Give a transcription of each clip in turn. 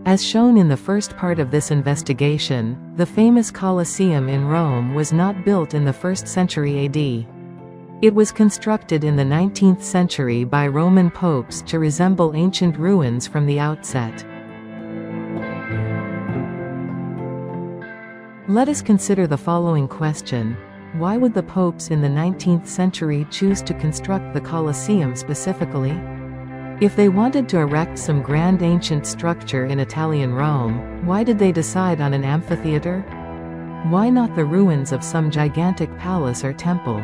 As shown in the first part of this investigation, the famous Colosseum in Rome was not built in the 1st century AD. It was constructed in the 19th century by Roman popes to resemble ancient ruins from the outset. Let us consider the following question: why would the popes in the 19th century choose to construct the Colosseum specifically? If they wanted to erect some grand ancient structure in Italian Rome, why did they decide on an amphitheater? Why not the ruins of some gigantic palace or temple?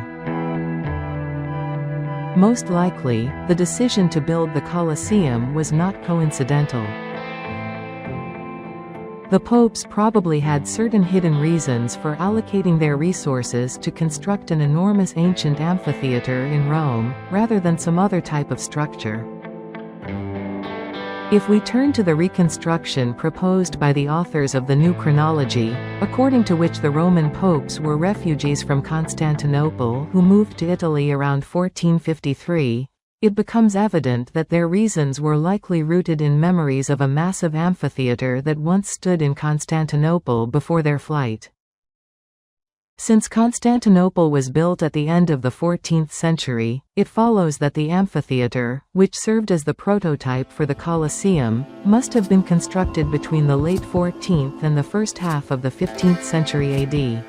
Most likely, the decision to build the Colosseum was not coincidental. The popes probably had certain hidden reasons for allocating their resources to construct an enormous ancient amphitheater in Rome, rather than some other type of structure. If we turn to the reconstruction proposed by the authors of the New Chronology, according to which the Roman popes were refugees from Constantinople who moved to Italy around 1453, it becomes evident that their reasons were likely rooted in memories of a massive amphitheater that once stood in Constantinople before their flight. Since Constantinople was built at the end of the 14th century, it follows that the amphitheater, which served as the prototype for the Colosseum, must have been constructed between the late 14th and the first half of the 15th century AD.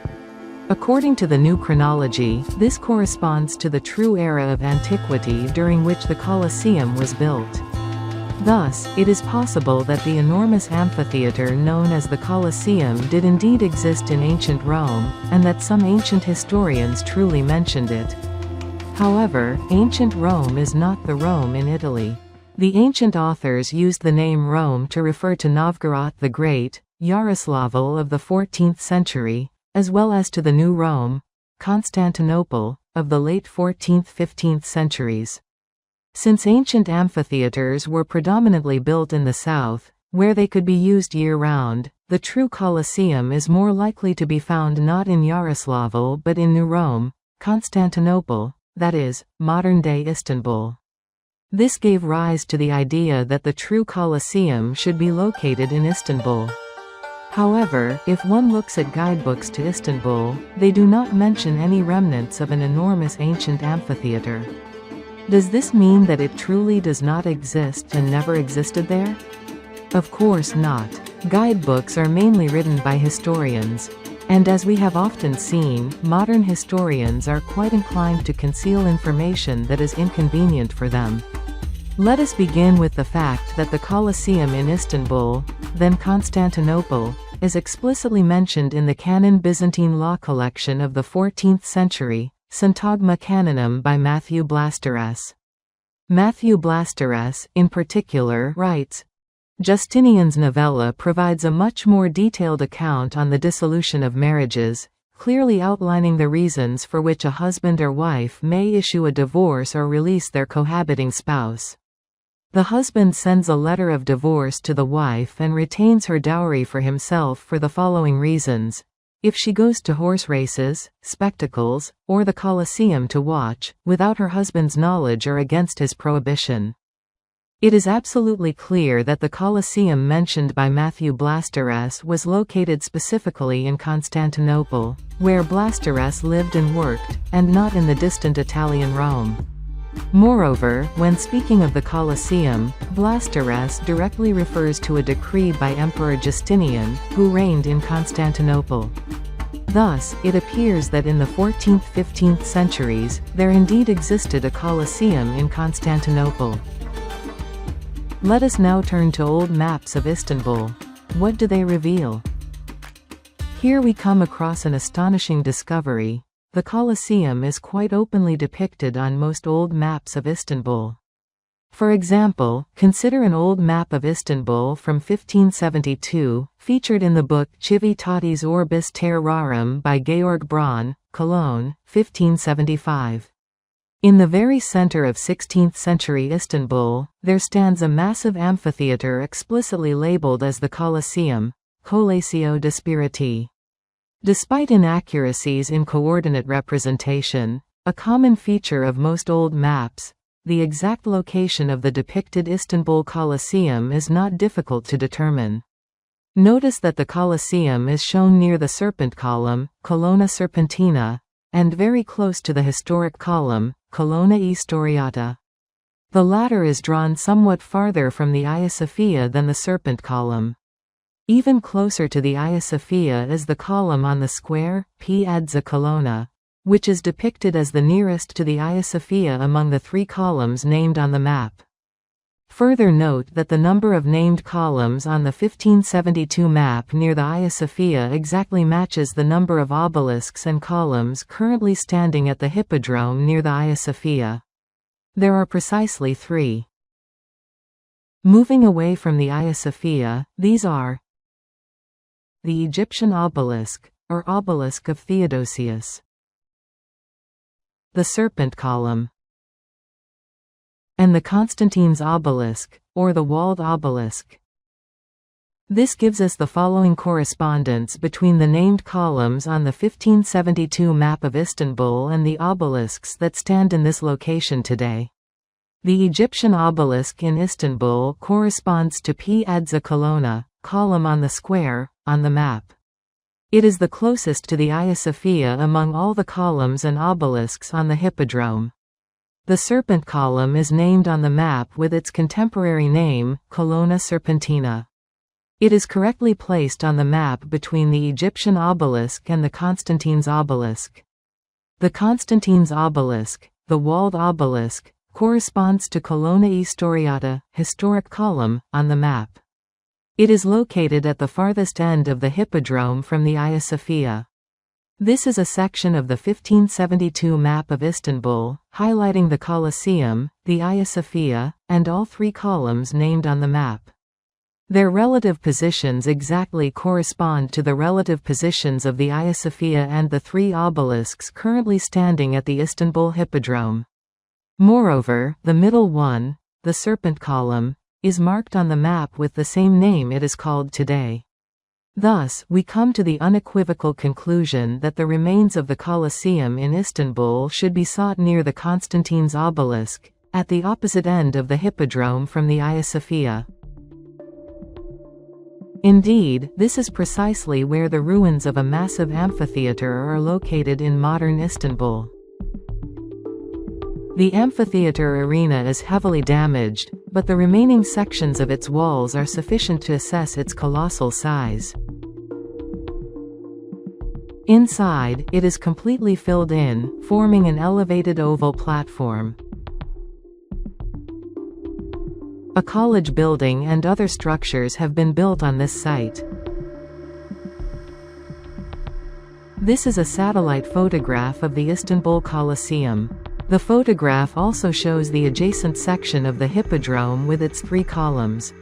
According to the New Chronology, this corresponds to the true era of antiquity during which the Colosseum was built. Thus, it is possible that the enormous amphitheater known as the Colosseum did indeed exist in ancient Rome, and that some ancient historians truly mentioned it. However, ancient Rome is not the Rome in Italy. The ancient authors used the name Rome to refer to Novgorod the Great, Yaroslavl of the 14th century, as well as to the New Rome, Constantinople, of the late 14th–15th centuries. Since ancient amphitheaters were predominantly built in the south, where they could be used year-round, the true Colosseum is more likely to be found not in Yaroslavl but in New Rome, Constantinople, that is, modern-day Istanbul. This gave rise to the idea that the true Colosseum should be located in Istanbul. However, if one looks at guidebooks to Istanbul, they do not mention any remnants of an enormous ancient amphitheater. Does this mean that it truly does not exist and never existed there? Of course not. Guidebooks are mainly written by historians. And as we have often seen, modern historians are quite inclined to conceal information that is inconvenient for them. Let us begin with the fact that the Colosseum in Istanbul, then Constantinople, is explicitly mentioned in the canon Byzantine law collection of the 14th century, Syntagma Canonum by Matthew Blasteres. Matthew Blasteres, in particular, writes, Justinian's novella provides a much more detailed account on the dissolution of marriages, clearly outlining the reasons for which a husband or wife may issue a divorce or release their cohabiting spouse. The husband sends a letter of divorce to the wife and retains her dowry for himself for the following reasons: if she goes to horse races, spectacles, or the Colosseum to watch, without her husband's knowledge or against his prohibition. It is absolutely clear that the Colosseum mentioned by Matthew Blasteres was located specifically in Constantinople, where Blasteres lived and worked, and not in the distant Italian Rome. Moreover, when speaking of the Colosseum, Blasteres directly refers to a decree by Emperor Justinian, who reigned in Constantinople. Thus, it appears that in the 14th–15th centuries, there indeed existed a Colosseum in Constantinople. Let us now turn to old maps of Istanbul. What do they reveal? Here we come across an astonishing discovery. The Colosseum is quite openly depicted on most old maps of Istanbul. For example, consider an old map of Istanbul from 1572, featured in the book Civitatis Orbis Terrarum by Georg Braun, Cologne, 1575. In the very center of 16th-century Istanbul, there stands a massive amphitheater explicitly labeled as the Colosseum, Coliseo de Spiriti. Despite inaccuracies in coordinate representation, a common feature of most old maps, the exact location of the depicted Istanbul Colosseum is not difficult to determine. Notice that the Colosseum is shown near the serpent column, Colonna Serpentina, and very close to the historic column, Colonna Istoriata. The latter is drawn somewhat farther from the Hagia Sophia than the serpent column. Even closer to the Hagia Sophia is the column on the square, Piazza Colonna, which is depicted as the nearest to the Hagia Sophia among the three columns named on the map. Further note that the number of named columns on the 1572 map near the Hagia Sophia exactly matches the number of obelisks and columns currently standing at the Hippodrome near the Hagia Sophia. There are precisely 3. Moving away from the Hagia Sophia, these are the Egyptian obelisk, or obelisk of Theodosius, the serpent column, and the Constantine's obelisk, or the walled obelisk. This gives us the following correspondence between the named columns on the 1572 map of Istanbul and the obelisks that stand in this location today. The Egyptian obelisk in Istanbul corresponds to Piazza Colonna, column on the square, on the map. It is the closest to the Hagia Sophia among all the columns and obelisks on the Hippodrome. The serpent column is named on the map with its contemporary name, Colonna Serpentina. It is correctly placed on the map between the Egyptian obelisk and the Constantine's obelisk. The Constantine's obelisk, the walled obelisk, corresponds to Colonna Istoriata, historic column, on the map. It is located at the farthest end of the Hippodrome from the Hagia Sophia. This is a section of the 1572 map of Istanbul, highlighting the Colosseum, the Hagia Sophia, and all 3 columns named on the map. Their relative positions exactly correspond to the relative positions of the Hagia Sophia and the 3 obelisks currently standing at the Istanbul Hippodrome. Moreover, the middle one, the serpent column, is marked on the map with the same name it is called today. Thus, we come to the unequivocal conclusion that the remains of the Colosseum in Istanbul should be sought near the Constantine's obelisk, at the opposite end of the Hippodrome from the Hagia Sophia. Indeed, this is precisely where the ruins of a massive amphitheater are located in modern Istanbul. The amphitheater arena is heavily damaged, but the remaining sections of its walls are sufficient to assess its colossal size. Inside, it is completely filled in, forming an elevated oval platform. A college building and other structures have been built on this site. This is a satellite photograph of the Istanbul Colosseum. The photograph also shows the adjacent section of the Hippodrome with its 3 columns.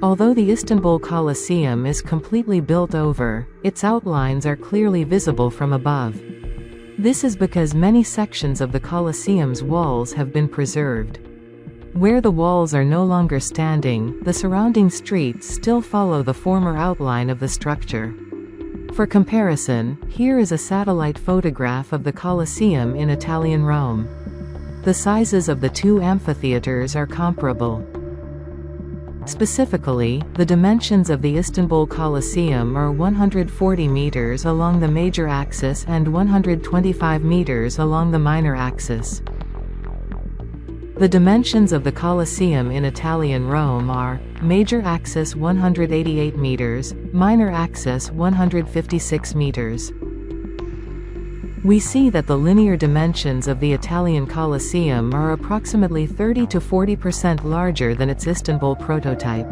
Although the Istanbul Colosseum is completely built over, its outlines are clearly visible from above. This is because many sections of the Colosseum's walls have been preserved. Where the walls are no longer standing, the surrounding streets still follow the former outline of the structure. For comparison, here is a satellite photograph of the Colosseum in Italian Rome. The sizes of the 2 amphitheaters are comparable. Specifically, the dimensions of the Istanbul Colosseum are 140 meters along the major axis and 125 meters along the minor axis. The dimensions of the Colosseum in Italian Rome are major axis 188 meters, minor axis 156 meters. We see that the linear dimensions of the Italian Colosseum are approximately 30 to 40% larger than its Istanbul prototype.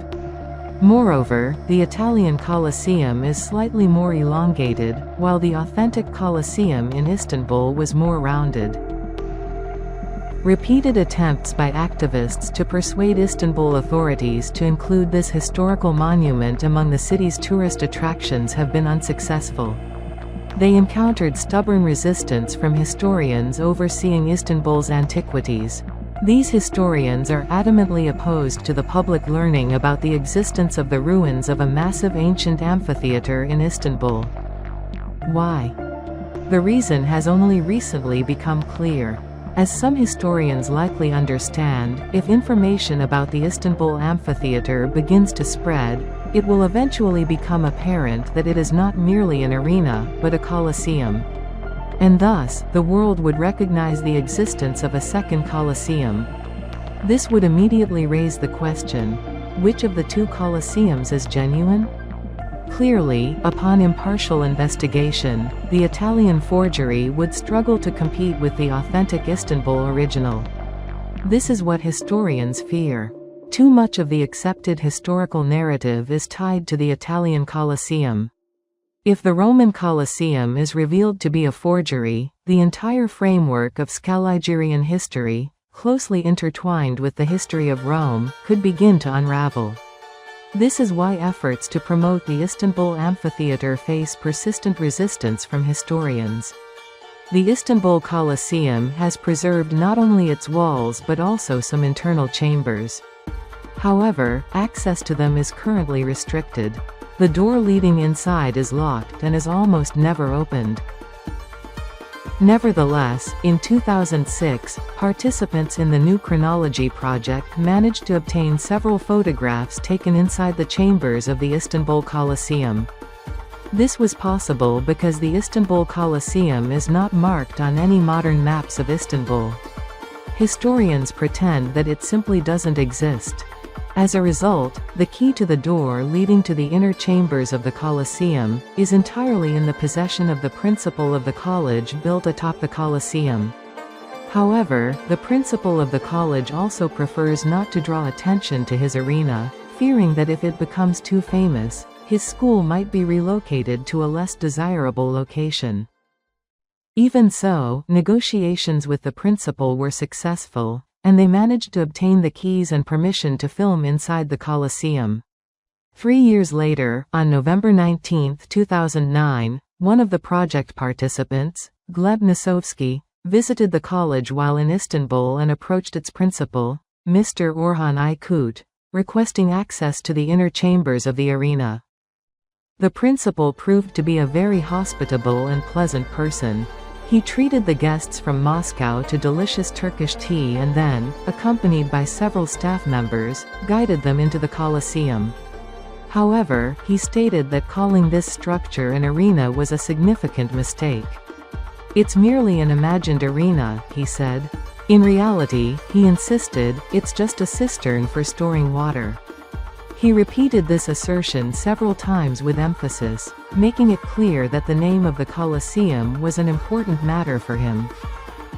Moreover, the Italian Colosseum is slightly more elongated, while the authentic Colosseum in Istanbul was more rounded. Repeated attempts by activists to persuade Istanbul authorities to include this historical monument among the city's tourist attractions have been unsuccessful. They encountered stubborn resistance from historians overseeing Istanbul's antiquities. These historians are adamantly opposed to the public learning about the existence of the ruins of a massive ancient amphitheater in Istanbul. Why? The reason has only recently become clear. As some historians likely understand, if information about the Istanbul amphitheater begins to spread, it will eventually become apparent that it is not merely an arena, but a Colosseum. And thus, the world would recognize the existence of a second Colosseum. This would immediately raise the question, which of the two Colosseums is genuine? Clearly, upon impartial investigation, the Italian forgery would struggle to compete with the authentic Istanbul original. This is what historians fear. Too much of the accepted historical narrative is tied to the Italian Colosseum. If the Roman Colosseum is revealed to be a forgery, the entire framework of Scaligerian history, closely intertwined with the history of Rome, could begin to unravel. This is why efforts to promote the Istanbul amphitheater face persistent resistance from historians. The Istanbul Colosseum has preserved not only its walls but also some internal chambers. However, access to them is currently restricted. The door leading inside is locked and is almost never opened. Nevertheless, in 2006, participants in the New Chronology project managed to obtain several photographs taken inside the chambers of the Istanbul Colosseum. This was possible because the Istanbul Colosseum is not marked on any modern maps of Istanbul. Historians pretend that it simply doesn't exist. As a result, the key to the door leading to the inner chambers of the Colosseum is entirely in the possession of the principal of the college built atop the Colosseum. However, the principal of the college also prefers not to draw attention to his arena, fearing that if it becomes too famous, his school might be relocated to a less desirable location. Even so, negotiations with the principal were successful, and they managed to obtain the keys and permission to film inside the Colosseum. 3 years later, on November 19, 2009, one of the project participants, Gleb Nasovsky, visited the college while in Istanbul and approached its principal, Mr. Orhan Aykut, requesting access to the inner chambers of the arena. The principal proved to be a very hospitable and pleasant person. He treated the guests from Moscow to delicious Turkish tea and then, accompanied by several staff members, guided them into the Colosseum. However, he stated that calling this structure an arena was a significant mistake. "It's merely an imagined arena," he said. In reality, he insisted, it's just a cistern for storing water. He repeated this assertion several times with emphasis, making it clear that the name of the Colosseum was an important matter for him.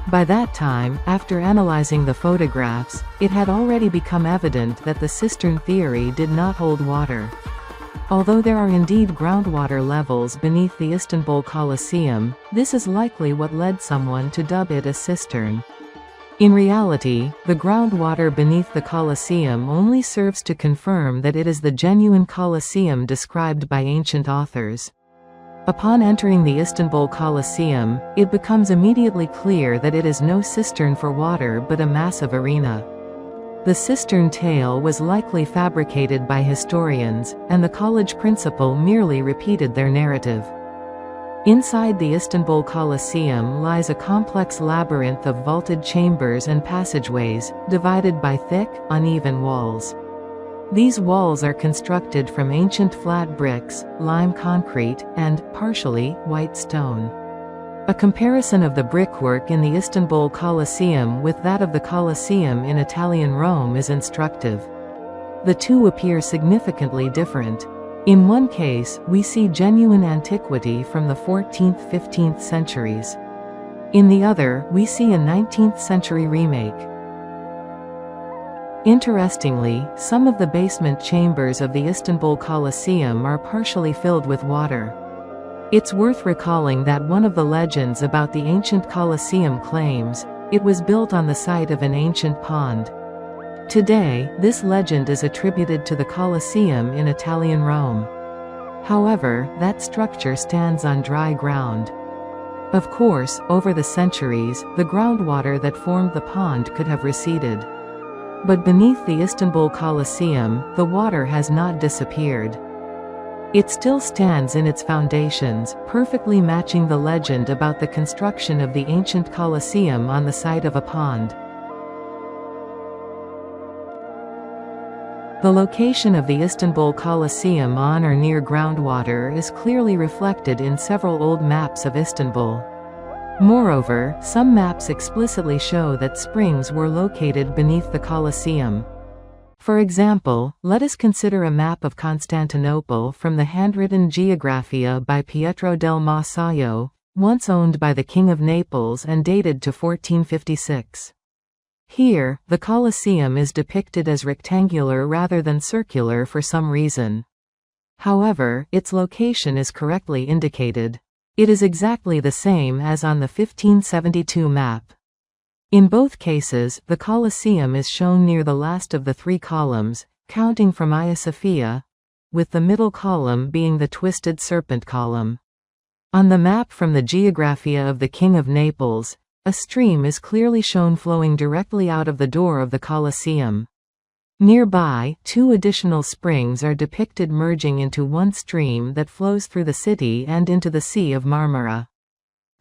By that time, after analyzing the photographs, it had already become evident that the cistern theory did not hold water. Although there are indeed groundwater levels beneath the Istanbul Colosseum, this is likely what led someone to dub it a cistern. In reality, the groundwater beneath the Colosseum only serves to confirm that it is the genuine Colosseum described by ancient authors. Upon entering the Istanbul Colosseum, it becomes immediately clear that it is no cistern for water but a massive arena. The cistern tale was likely fabricated by historians, and the college principal merely repeated their narrative. Inside the Istanbul Colosseum lies a complex labyrinth of vaulted chambers and passageways, divided by thick, uneven walls. These walls are constructed from ancient flat bricks, lime concrete, and, partially, white stone. A comparison of the brickwork in the Istanbul Colosseum with that of the Colosseum in Italian Rome is instructive. The two appear significantly different. In one case, we see genuine antiquity from the 14th–15th centuries. In the other, we see a 19th century remake. Interestingly, some of the basement chambers of the Istanbul Colosseum are partially filled with water. It's worth recalling that one of the legends about the ancient Colosseum claims it was built on the site of an ancient pond. Today, this legend is attributed to the Colosseum in Italian Rome. However, that structure stands on dry ground. Of course, over the centuries, the groundwater that formed the pond could have receded. But beneath the Istanbul Colosseum, the water has not disappeared. It still stands in its foundations, perfectly matching the legend about the construction of the ancient Colosseum on the site of a pond. The location of the Istanbul Colosseum on or near groundwater is clearly reflected in several old maps of Istanbul. Moreover, some maps explicitly show that springs were located beneath the Colosseum. For example, let us consider a map of Constantinople from the handwritten Geographia by Pietro del Massaio, once owned by the King of Naples and dated to 1456. Here, the Colosseum is depicted as rectangular rather than circular for some reason. However, its location is correctly indicated. It is exactly the same as on the 1572 map. In both cases, the Colosseum is shown near the last of the three columns, counting from Hagia Sophia, with the middle column being the twisted serpent column. On the map from the Geographia of the King of Naples, a stream is clearly shown flowing directly out of the door of the Colosseum. Nearby, two additional springs are depicted merging into one stream that flows through the city and into the Sea of Marmara.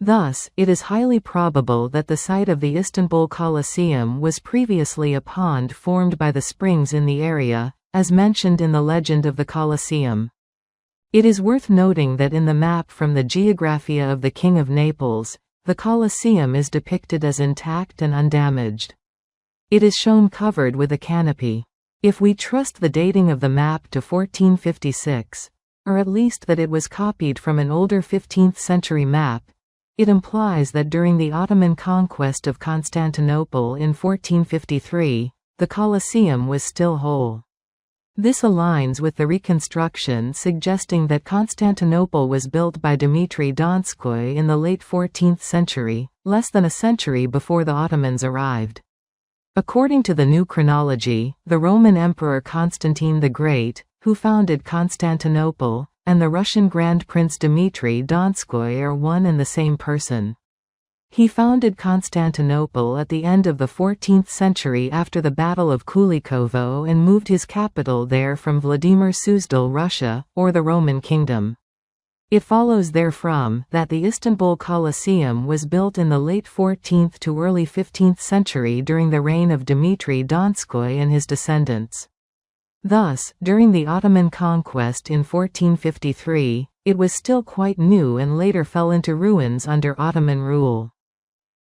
Thus, it is highly probable that the site of the Istanbul Colosseum was previously a pond formed by the springs in the area, as mentioned in the legend of the Colosseum. It is worth noting that in the map from the Geographia of the King of Naples, the Colosseum is depicted as intact and undamaged. It is shown covered with a canopy. If we trust the dating of the map to 1456, or at least that it was copied from an older 15th century map, it implies that during the Ottoman conquest of Constantinople in 1453, the Colosseum was still whole. This aligns with the reconstruction suggesting that Constantinople was built by Dmitry Donskoy in the late 14th century, less than a century before the Ottomans arrived. According to the new chronology, the Roman Emperor Constantine the Great, who founded Constantinople, and the Russian Grand Prince Dmitry Donskoy are one and the same person. He founded Constantinople at the end of the 14th century after the Battle of Kulikovo and moved his capital there from Vladimir Suzdal, Russia, or the Roman Kingdom. It follows therefrom that the Istanbul Colosseum was built in the late 14th to early 15th century during the reign of Dmitry Donskoy and his descendants. Thus, during the Ottoman conquest in 1453, it was still quite new and later fell into ruins under Ottoman rule.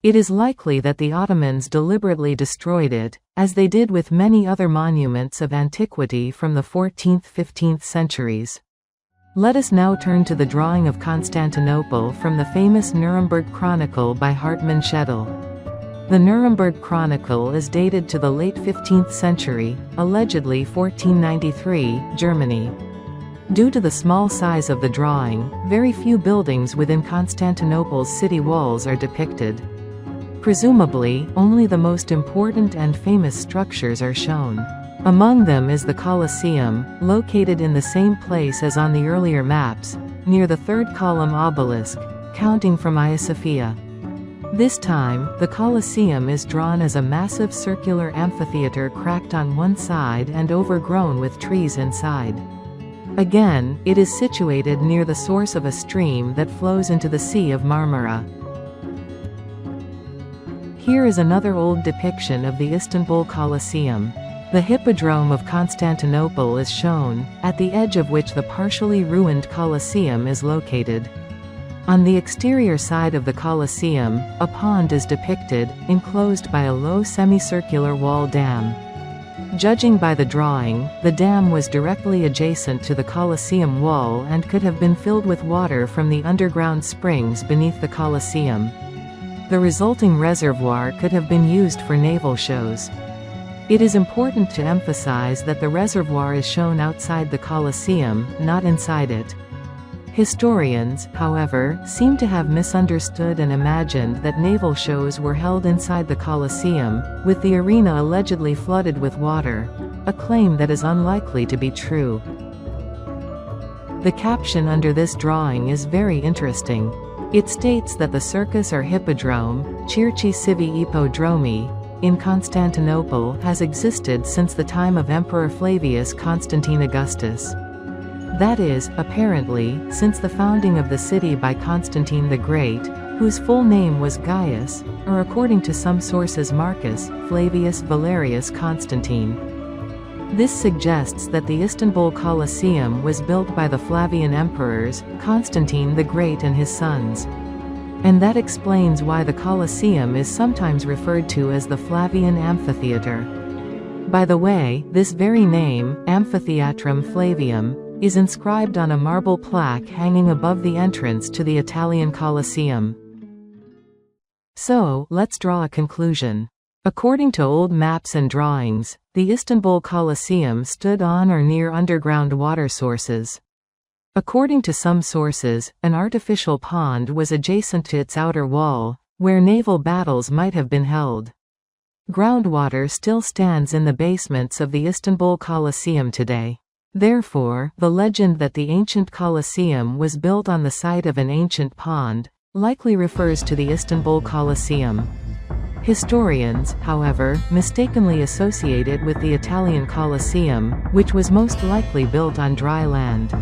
It is likely that the Ottomans deliberately destroyed it, as they did with many other monuments of antiquity from the 14th–15th centuries. Let us now turn to the drawing of Constantinople from the famous Nuremberg Chronicle by Hartmann Schedel. The Nuremberg Chronicle is dated to the late 15th century, allegedly 1493, Germany. Due to the small size of the drawing, very few buildings within Constantinople's city walls are depicted. Presumably, only the most important and famous structures are shown. Among them is the Colosseum, located in the same place as on the earlier maps, near the third column obelisk, counting from Hagia Sophia. This time, the Colosseum is drawn as a massive circular amphitheater cracked on one side and overgrown with trees inside. Again, it is situated near the source of a stream that flows into the Sea of Marmara. Here is another old depiction of the Istanbul Colosseum. The Hippodrome of Constantinople is shown, at the edge of which the partially ruined Colosseum is located. On the exterior side of the Colosseum, a pond is depicted, enclosed by a low semicircular wall dam. Judging by the drawing, the dam was directly adjacent to the Colosseum wall and could have been filled with water from the underground springs beneath the Colosseum. The resulting reservoir could have been used for naval shows. It is important to emphasize that the reservoir is shown outside the Colosseum, not inside it. Historians, however, seem to have misunderstood and imagined that naval shows were held inside the Colosseum, with the arena allegedly flooded with water, a claim that is unlikely to be true. The caption under this drawing is very interesting. It states that the circus or hippodrome, Circi Civi Ippodromi, in Constantinople has existed since the time of Emperor Flavius Constantine Augustus. That is, apparently, since the founding of the city by Constantine the Great, whose full name was Gaius, or according to some sources Marcus, Flavius Valerius Constantine. This suggests that the Istanbul Colosseum was built by the Flavian emperors, Constantine the Great and his sons. And that explains why the Colosseum is sometimes referred to as the Flavian Amphitheatre. By the way, this very name, Amphitheatrum Flavium, is inscribed on a marble plaque hanging above the entrance to the Italian Colosseum. So, let's draw a conclusion. According to old maps and drawings, the Istanbul Colosseum stood on or near underground water sources. According to some sources, an artificial pond was adjacent to its outer wall, where naval battles might have been held. Groundwater still stands in the basements of the Istanbul Colosseum today. Therefore, the legend that the ancient Colosseum was built on the site of an ancient pond likely refers to the Istanbul Colosseum. Historians, however, mistakenly associate it with the Italian Colosseum, which was most likely built on dry land.